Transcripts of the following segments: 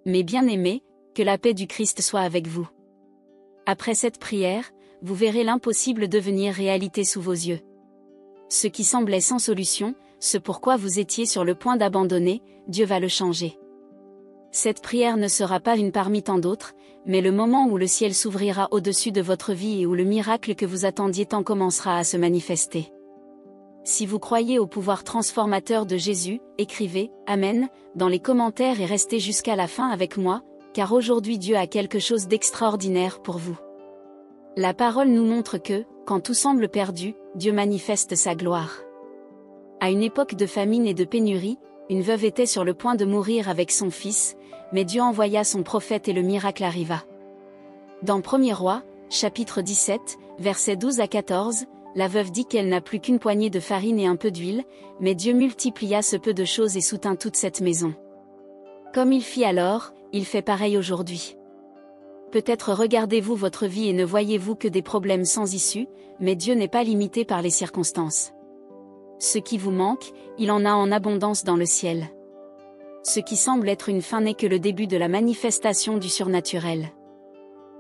Mes bien-aimés, que la paix du Christ soit avec vous. Après cette prière, vous verrez l'impossible devenir réalité sous vos yeux. Ce qui semblait sans solution, ce pourquoi vous étiez sur le point d'abandonner, Dieu va le changer. Cette prière ne sera pas une parmi tant d'autres, mais le moment où le ciel s'ouvrira au-dessus de votre vie et où le miracle que vous attendiez tant commencera à se manifester. Si vous croyez au pouvoir transformateur de Jésus, écrivez « Amen » dans les commentaires et restez jusqu'à la fin avec moi, car aujourd'hui Dieu a quelque chose d'extraordinaire pour vous. La parole nous montre que, quand tout semble perdu, Dieu manifeste sa gloire. À une époque de famine et de pénurie, une veuve était sur le point de mourir avec son fils, mais Dieu envoya son prophète et le miracle arriva. Dans 1er Rois, chapitre 17, versets 12 à 14, la veuve dit qu'elle n'a plus qu'une poignée de farine et un peu d'huile, mais Dieu multiplia ce peu de choses et soutint toute cette maison. Comme il fit alors, il fait pareil aujourd'hui. Peut-être regardez-vous votre vie et ne voyez-vous que des problèmes sans issue, mais Dieu n'est pas limité par les circonstances. Ce qui vous manque, il en a en abondance dans le ciel. Ce qui semble être une fin n'est que le début de la manifestation du surnaturel.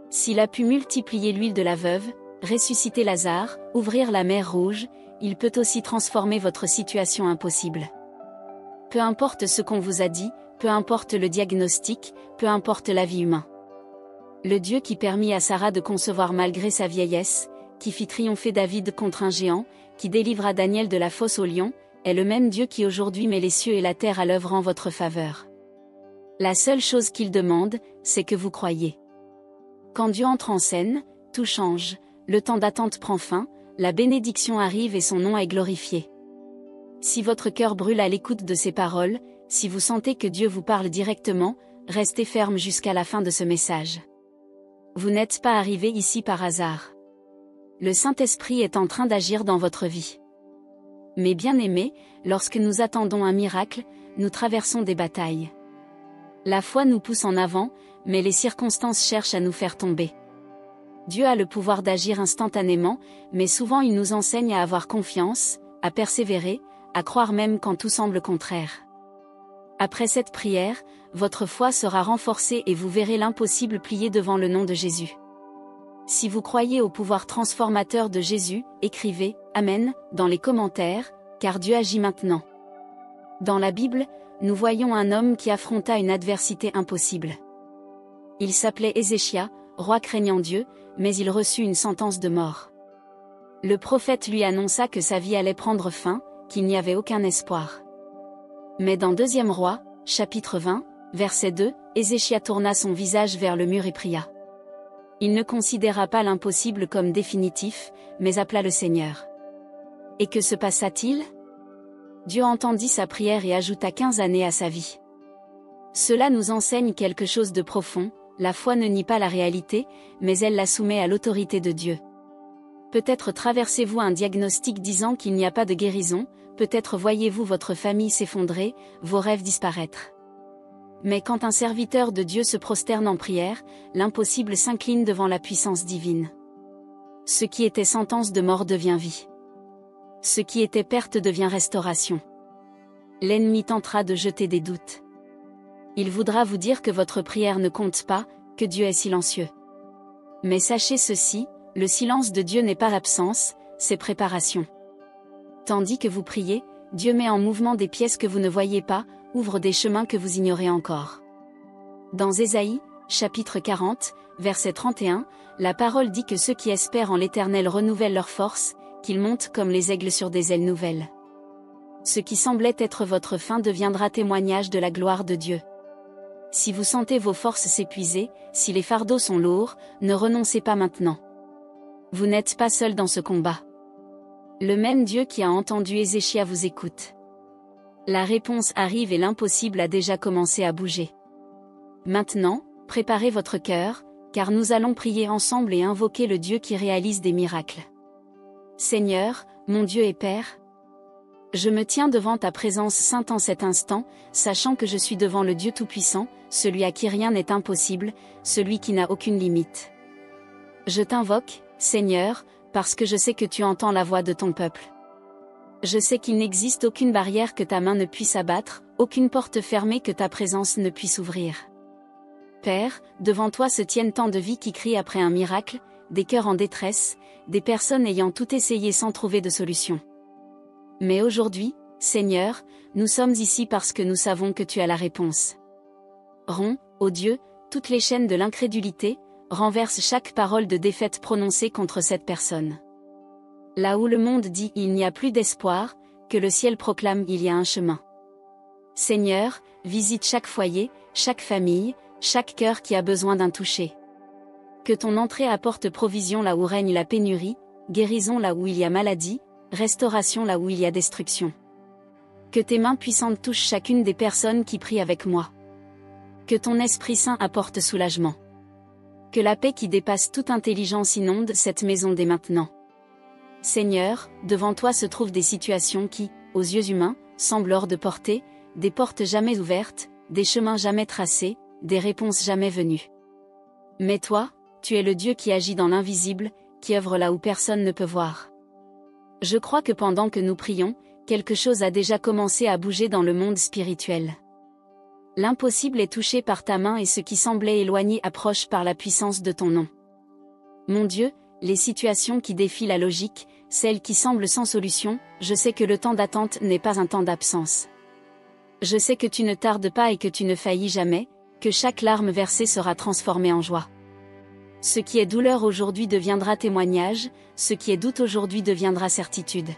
S'il a pu multiplier l'huile de la veuve, ressusciter Lazare, ouvrir la mer Rouge, il peut aussi transformer votre situation impossible. Peu importe ce qu'on vous a dit, peu importe le diagnostic, peu importe l'avis humain. Le Dieu qui permit à Sarah de concevoir malgré sa vieillesse, qui fit triompher David contre un géant, qui délivra Daniel de la fosse au lion, est le même Dieu qui aujourd'hui met les cieux et la terre à l'œuvre en votre faveur. La seule chose qu'il demande, c'est que vous croyiez. Quand Dieu entre en scène, tout change, le temps d'attente prend fin, la bénédiction arrive et son nom est glorifié. Si votre cœur brûle à l'écoute de ces paroles, si vous sentez que Dieu vous parle directement, restez ferme jusqu'à la fin de ce message. Vous n'êtes pas arrivé ici par hasard. Le Saint-Esprit est en train d'agir dans votre vie. Mes bien-aimés, lorsque nous attendons un miracle, nous traversons des batailles. La foi nous pousse en avant, mais les circonstances cherchent à nous faire tomber. Dieu a le pouvoir d'agir instantanément, mais souvent il nous enseigne à avoir confiance, à persévérer, à croire même quand tout semble contraire. Après cette prière, votre foi sera renforcée et vous verrez l'impossible plier devant le nom de Jésus. Si vous croyez au pouvoir transformateur de Jésus, écrivez « Amen » dans les commentaires, car Dieu agit maintenant. Dans la Bible, nous voyons un homme qui affronta une adversité impossible. Il s'appelait Ézéchia, roi craignant Dieu, mais il reçut une sentence de mort. Le prophète lui annonça que sa vie allait prendre fin, qu'il n'y avait aucun espoir. Mais dans 2e Roi, chapitre 20, verset 2, Ézéchia tourna son visage vers le mur et pria. Il ne considéra pas l'impossible comme définitif, mais appela le Seigneur. Et que se passa-t-il? Dieu entendit sa prière et ajouta 15 années à sa vie. Cela nous enseigne quelque chose de profond, la foi ne nie pas la réalité, mais elle la soumet à l'autorité de Dieu. Peut-être traversez-vous un diagnostic disant qu'il n'y a pas de guérison, peut-être voyez-vous votre famille s'effondrer, vos rêves disparaître. Mais quand un serviteur de Dieu se prosterne en prière, l'impossible s'incline devant la puissance divine. Ce qui était sentence de mort devient vie. Ce qui était perte devient restauration. L'ennemi tentera de jeter des doutes. Il voudra vous dire que votre prière ne compte pas, que Dieu est silencieux. Mais sachez ceci, le silence de Dieu n'est pas l'absence, c'est préparation. Tandis que vous priez, Dieu met en mouvement des pièces que vous ne voyez pas, ouvre des chemins que vous ignorez encore. Dans Ésaïe, chapitre 40, verset 31, la parole dit que ceux qui espèrent en l'Éternel renouvellent leur force, qu'ils montent comme les aigles sur des ailes nouvelles. Ce qui semblait être votre fin deviendra témoignage de la gloire de Dieu. Si vous sentez vos forces s'épuiser, si les fardeaux sont lourds, ne renoncez pas maintenant. Vous n'êtes pas seul dans ce combat. Le même Dieu qui a entendu Ézéchia vous écoute. La réponse arrive et l'impossible a déjà commencé à bouger. Maintenant, préparez votre cœur, car nous allons prier ensemble et invoquer le Dieu qui réalise des miracles. Seigneur, mon Dieu et Père, je me tiens devant ta présence sainte en cet instant, sachant que je suis devant le Dieu Tout-Puissant, celui à qui rien n'est impossible, celui qui n'a aucune limite. Je t'invoque, Seigneur, parce que je sais que tu entends la voix de ton peuple. Je sais qu'il n'existe aucune barrière que ta main ne puisse abattre, aucune porte fermée que ta présence ne puisse ouvrir. Père, devant toi se tiennent tant de vies qui crient après un miracle, des cœurs en détresse, des personnes ayant tout essayé sans trouver de solution. Mais aujourd'hui, Seigneur, nous sommes ici parce que nous savons que tu as la réponse. Romps, ô Dieu, toutes les chaînes de l'incrédulité, renverse chaque parole de défaite prononcée contre cette personne. Là où le monde dit « il n'y a plus d'espoir », que le ciel proclame « il y a un chemin ». Seigneur, visite chaque foyer, chaque famille, chaque cœur qui a besoin d'un toucher. Que ton entrée apporte provision là où règne la pénurie, guérison là où il y a maladie, restauration là où il y a destruction. Que tes mains puissantes touchent chacune des personnes qui prient avec moi. Que ton Esprit Saint apporte soulagement. Que la paix qui dépasse toute intelligence inonde cette maison dès maintenant. Seigneur, devant toi se trouvent des situations qui, aux yeux humains, semblent hors de portée, des portes jamais ouvertes, des chemins jamais tracés, des réponses jamais venues. Mais toi, tu es le Dieu qui agit dans l'invisible, qui œuvre là où personne ne peut voir. Je crois que pendant que nous prions, quelque chose a déjà commencé à bouger dans le monde spirituel. L'impossible est touché par ta main et ce qui semblait éloigné approche par la puissance de ton nom. Mon Dieu, les situations qui défient la logique, celles qui semblent sans solution, je sais que le temps d'attente n'est pas un temps d'absence. Je sais que tu ne tardes pas et que tu ne faillis jamais, que chaque larme versée sera transformée en joie. Ce qui est douleur aujourd'hui deviendra témoignage, ce qui est doute aujourd'hui deviendra certitude.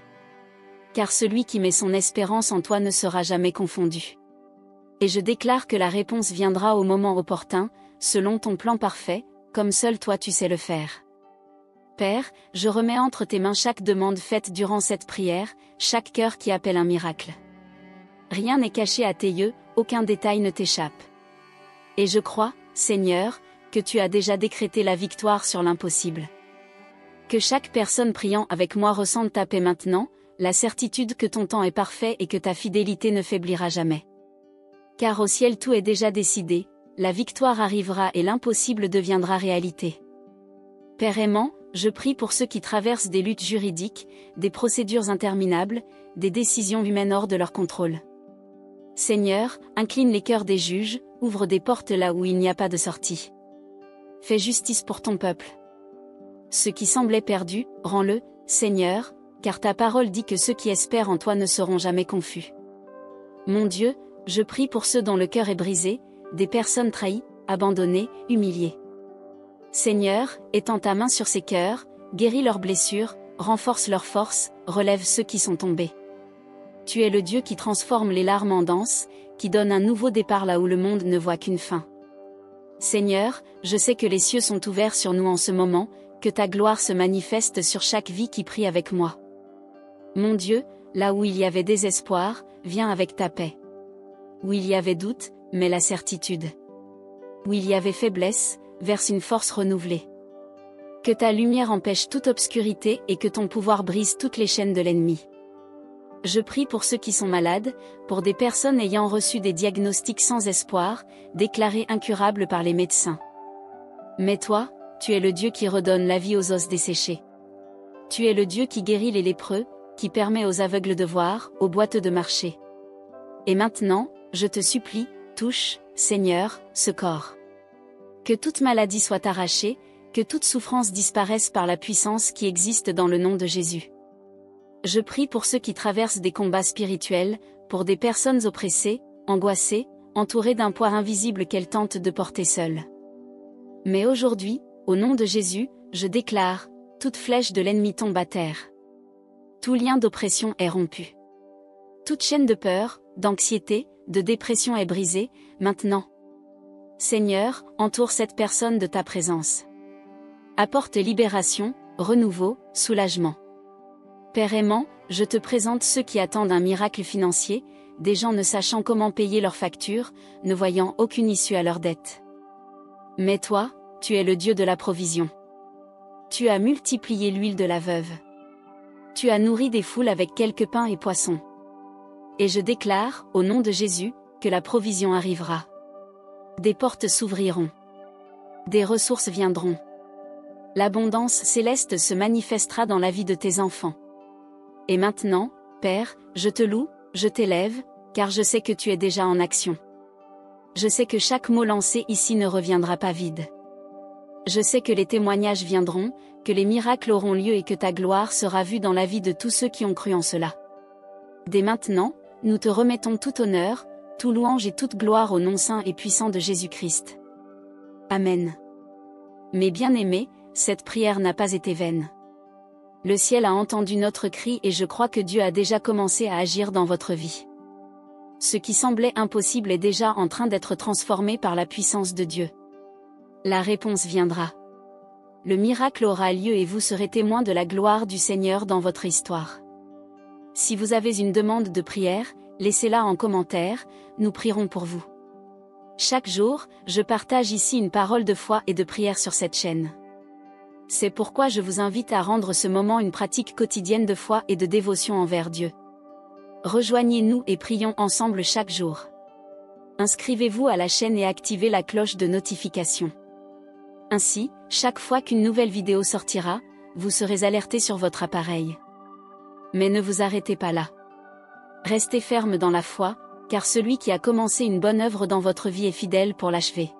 Car celui qui met son espérance en toi ne sera jamais confondu. Et je déclare que la réponse viendra au moment opportun, selon ton plan parfait, comme seul toi tu sais le faire. Père, je remets entre tes mains chaque demande faite durant cette prière, chaque cœur qui appelle un miracle. Rien n'est caché à tes yeux, aucun détail ne t'échappe. Et je crois, Seigneur, que tu as déjà décrété la victoire sur l'impossible. Que chaque personne priant avec moi ressente ta paix maintenant, la certitude que ton temps est parfait et que ta fidélité ne faiblira jamais. Car au ciel tout est déjà décidé, la victoire arrivera et l'impossible deviendra réalité. Père aimant, je prie pour ceux qui traversent des luttes juridiques, des procédures interminables, des décisions humaines hors de leur contrôle. Seigneur, incline les cœurs des juges, ouvre des portes là où il n'y a pas de sortie. Fais justice pour ton peuple. Ce qui semblait perdu, rends-le, Seigneur, car ta parole dit que ceux qui espèrent en toi ne seront jamais confus. Mon Dieu, je prie pour ceux dont le cœur est brisé, des personnes trahies, abandonnées, humiliées. Seigneur, étends ta main sur ces cœurs, guéris leurs blessures, renforce leur force, relève ceux qui sont tombés. Tu es le Dieu qui transforme les larmes en danse, qui donne un nouveau départ là où le monde ne voit qu'une fin. Seigneur, je sais que les cieux sont ouverts sur nous en ce moment, que ta gloire se manifeste sur chaque vie qui prie avec moi. Mon Dieu, là où il y avait désespoir, viens avec ta paix. Où il y avait doute, mets la certitude. Où il y avait faiblesse, verse une force renouvelée. Que ta lumière empêche toute obscurité et que ton pouvoir brise toutes les chaînes de l'ennemi. Je prie pour ceux qui sont malades, pour des personnes ayant reçu des diagnostics sans espoir, déclarés incurables par les médecins. Mais toi, tu es le Dieu qui redonne la vie aux os desséchés. Tu es le Dieu qui guérit les lépreux, qui permet aux aveugles de voir, aux boiteux de marcher. Et maintenant, je te supplie, touche, Seigneur, ce corps. Que toute maladie soit arrachée, que toute souffrance disparaisse par la puissance qui existe dans le nom de Jésus. Je prie pour ceux qui traversent des combats spirituels, pour des personnes oppressées, angoissées, entourées d'un poids invisible qu'elles tentent de porter seules. Mais aujourd'hui, au nom de Jésus, je déclare, toute flèche de l'ennemi tombe à terre. Tout lien d'oppression est rompu. Toute chaîne de peur, d'anxiété, de dépression est brisée, maintenant. Seigneur, entoure cette personne de ta présence. Apporte libération, renouveau, soulagement. Père aimant, je te présente ceux qui attendent un miracle financier, des gens ne sachant comment payer leurs factures, ne voyant aucune issue à leurs dettes. Mais toi, tu es le Dieu de la provision. Tu as multiplié l'huile de la veuve. Tu as nourri des foules avec quelques pains et poissons. Et je déclare, au nom de Jésus, que la provision arrivera. Des portes s'ouvriront. Des ressources viendront. L'abondance céleste se manifestera dans la vie de tes enfants. Et maintenant, Père, je te loue, je t'élève, car je sais que tu es déjà en action. Je sais que chaque mot lancé ici ne reviendra pas vide. Je sais que les témoignages viendront, que les miracles auront lieu et que ta gloire sera vue dans la vie de tous ceux qui ont cru en cela. Dès maintenant, nous te remettons tout honneur, tout louange et toute gloire au nom saint et puissant de Jésus-Christ. Amen. Mes bien-aimés, cette prière n'a pas été vaine. Le ciel a entendu notre cri et je crois que Dieu a déjà commencé à agir dans votre vie. Ce qui semblait impossible est déjà en train d'être transformé par la puissance de Dieu. La réponse viendra. Le miracle aura lieu et vous serez témoin de la gloire du Seigneur dans votre histoire. Si vous avez une demande de prière, laissez-la en commentaire, nous prierons pour vous. Chaque jour, je partage ici une parole de foi et de prière sur cette chaîne. C'est pourquoi je vous invite à rendre ce moment une pratique quotidienne de foi et de dévotion envers Dieu. Rejoignez-nous et prions ensemble chaque jour. Inscrivez-vous à la chaîne et activez la cloche de notification. Ainsi, chaque fois qu'une nouvelle vidéo sortira, vous serez alerté sur votre appareil. Mais ne vous arrêtez pas là. Restez ferme dans la foi, car celui qui a commencé une bonne œuvre dans votre vie est fidèle pour l'achever.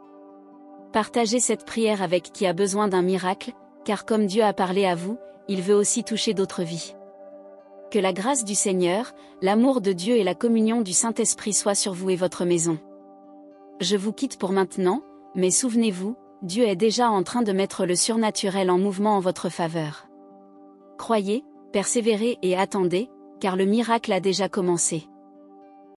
Partagez cette prière avec qui a besoin d'un miracle, car comme Dieu a parlé à vous, il veut aussi toucher d'autres vies. Que la grâce du Seigneur, l'amour de Dieu et la communion du Saint-Esprit soient sur vous et votre maison. Je vous quitte pour maintenant, mais souvenez-vous, Dieu est déjà en train de mettre le surnaturel en mouvement en votre faveur. Croyez, persévérez et attendez, car le miracle a déjà commencé.